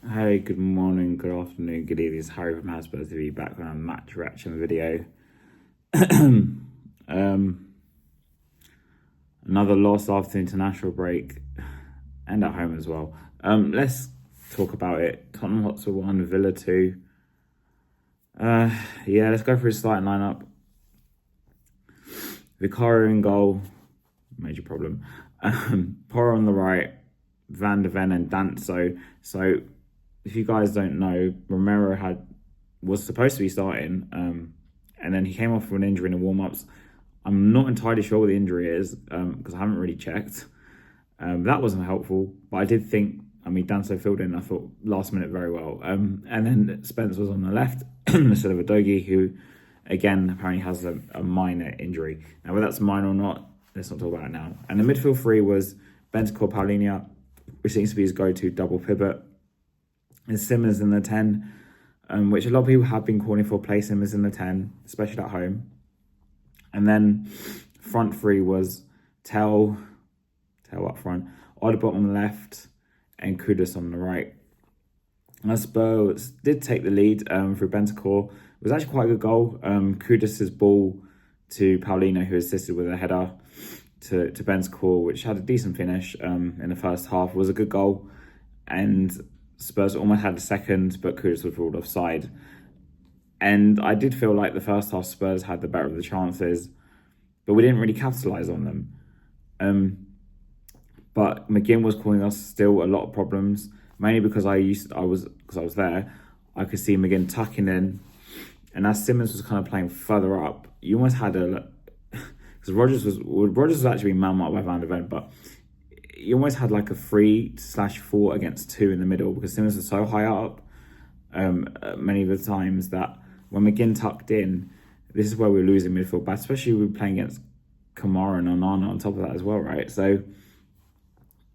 Hey, good morning, good afternoon, good evening. It's Harry from Hasbro TV back on a match reaction video. um, Another loss after international break and at home as well. Let's talk about it. Tottenham Hotspur 1, Villa 2. Yeah, let's go for his starting lineup. Vicario in goal, major problem. Porro on the right, Van de Ven and Danso. So if you guys don't know, Romero was supposed to be starting, and then he came off with an injury in the warm-ups. I'm not entirely sure what the injury is because I haven't really checked. That wasn't helpful, but I did think, Danso filled in, I thought, last minute very well. And then Spence was on the left instead of Udogie, who, again, apparently has a minor injury. Now, whether that's minor or not, let's not talk about it now. And the midfield three was Bentancur, Palhinha, which seems to be his go-to double pivot. And Simmons in the 10, which a lot of people have been calling for, play Simmons in the 10, especially at home. And then front three was Tell up front, Odegaard on the left, and Kudus on the right. And Spurs did take the lead through Bentancur. It was actually quite a good goal. Kudus' ball to Palhinha, who assisted with a header to Bentancur, which had a decent finish in the first half. It was a good goal. And Spurs almost had a second, but Kudus was ruled offside. And I did feel like the first half Spurs had the better of the chances, but we didn't really capitalise on them. But McGinn was causing us still a lot of problems, mainly because I was there. I could see McGinn tucking in, and as Simmons was kind of playing further up, you almost had because Rodgers was actually being man marked by Van de Ven, but you almost had like a 3/4 against 2 in the middle because Simmons was so high up many of the times that when McGinn tucked in, this is where we were losing midfield back, especially we were playing against Kamara and Onana on top of that as well, right? So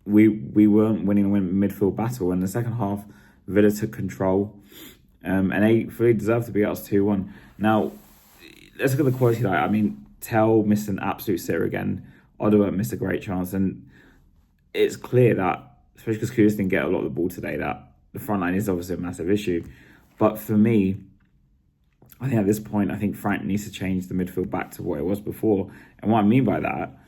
we weren't winning the midfield battle. In the second half, Villa took control, and they fully deserved to be us 2-1. Now, let's look at the quality. Tell missed an absolute sitter again. Odegaard missed a great chance, and it's clear that, especially because Kudus didn't get a lot of the ball today, that the front line is obviously a massive issue. But for me, I think at this point, Frank needs to change the midfield back to what it was before. And what I mean by that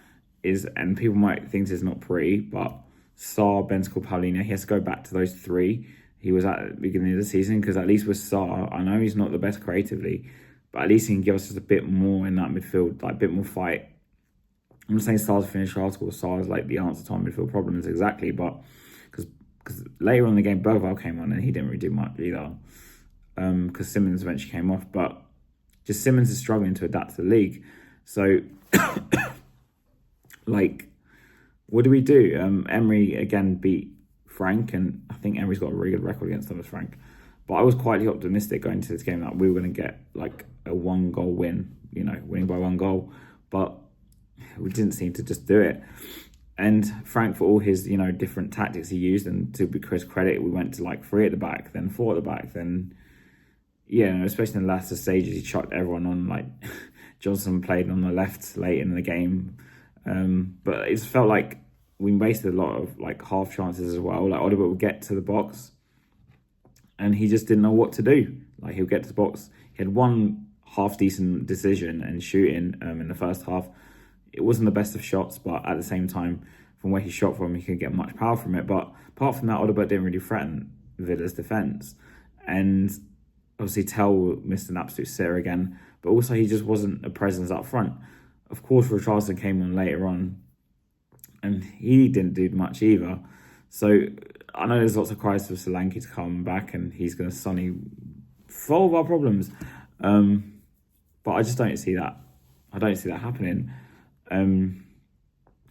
is, and people might think this is not pretty, but Sarr, Bentancur, Palhinha, he has to go back to those three he was at the beginning of the season, because at least with Sarr, I know he's not the best creatively, but at least he can give us just a bit more in that midfield, like a bit more fight. I'm not saying Sarr's finished article, Sarr is like the answer to our midfield problems exactly, but because later on in the game, Bergvall came on and he didn't really do much either, because Simmons eventually came off, but just Simmons is struggling to adapt to the league. So, what do we do? Emery again beat Frank, and I think Emery's got a really good record against Thomas Frank. But I was quietly optimistic going into this game that we were going to get like a 1-goal win, winning by 1 goal. But we didn't seem to just do it. And Frank, for all his, different tactics he used, and to be Chris' credit, we went to like 3 at the back, then 4 at the back, then, especially in the latter stages, he chucked everyone on. Like Johnson played on the left late in the game. But it felt like we wasted a lot of like half chances as well. Like Odegaard would get to the box and he just didn't know what to do. Like he'll get to the box. He had one half decent decision and shooting in the first half. It wasn't the best of shots, but at the same time, from where he shot from, he could get much power from it. But apart from that, Odegaard didn't really threaten Villa's defence. And obviously Tell missed an absolute sitter again, but also he just wasn't a presence up front. Of course, Richarlison came on later on, and he didn't do much either. So I know there's lots of cries for Solanke to come back, and he's going to suddenly solve our problems. But I just don't see that. I don't see that happening.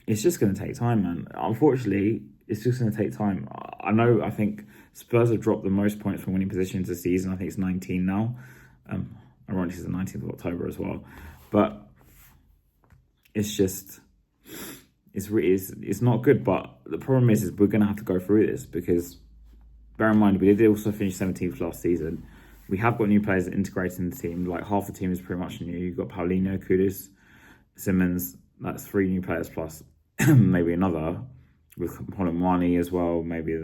It's just going to take time, man. Unfortunately, it's just going to take time. I think Spurs have dropped the most points from winning positions this season. I think it's 19 now. Ironically, it's the 19th of October as well. But it's just, it's not good. But the problem is we're going to have to go through this, because bear in mind, we did also finish 17th last season. We have got new players integrated in the team. Like half the team is pretty much new. You've got Palhinha, Kudus, Simmons. That's 3 new players plus maybe another. with Colomwani as well. Maybe he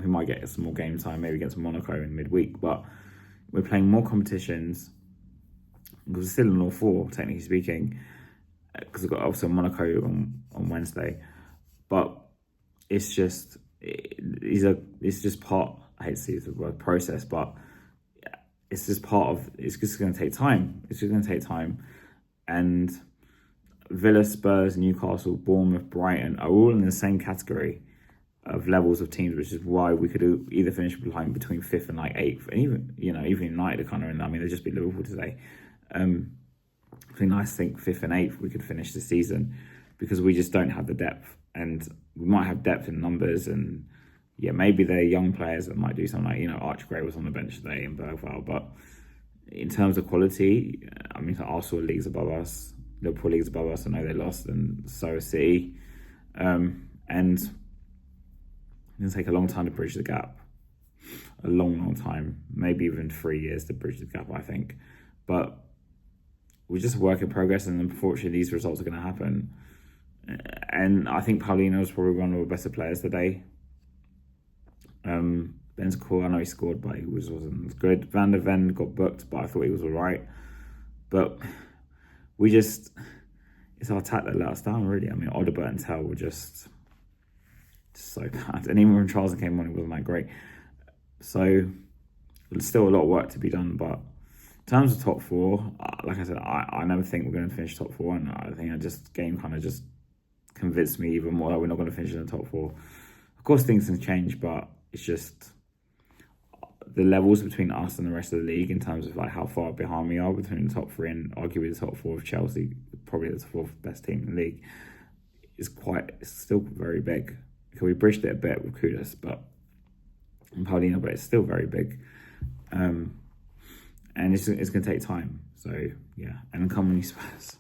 might get some more game time, maybe against Monaco in midweek. But we're playing more competitions because we're still in all four, technically speaking, because we've got also Monaco on Wednesday. But it's just part. I hate to say the word process, but it's just part of. It's just going to take time. It's just going to take time, and Villa, Spurs, Newcastle, Bournemouth, Brighton are all in the same category of levels of teams, which is why we could either finish between fifth and like eighth, and even United are kind of in. I mean, they just beat Liverpool today. Between I think fifth and eighth, we could finish the season because we just don't have the depth, and we might have depth in numbers, and maybe they're young players that might do something like Archie was on the bench today in Bergvall, but in terms of quality, I mean, Arsenal leagues above us. Liverpool leagues above us. I know they lost, and so is City. And it's going to take a long time to bridge the gap. A long time. Maybe even 3 years to bridge the gap, I think. But we're just a work in progress, and unfortunately these results are going to happen. And I think Paulinho is probably one of our better players today. Bentancur, I know he scored, but he wasn't as good. Van de Ven got booked, but I thought he was all right. But it's our attack that let us down, really. I mean, Odobert and Tell were just so bad. And even when Charleston came on, it wasn't that great. So, there's still a lot of work to be done. But in terms of top four, like I said, I never think we're going to finish top four. And I think game kind of just convinced me even more that we're not going to finish in the top four. Of course, things can change, but it's just the levels between us and the rest of the league in terms of like how far behind we are between the top three and arguably the top four of Chelsea, probably the fourth best team in the league, it's still very big. We bridged it a bit with Kudus, and Paulinho, but it's still very big. And it's going to take time. So, and come on, you Spurs.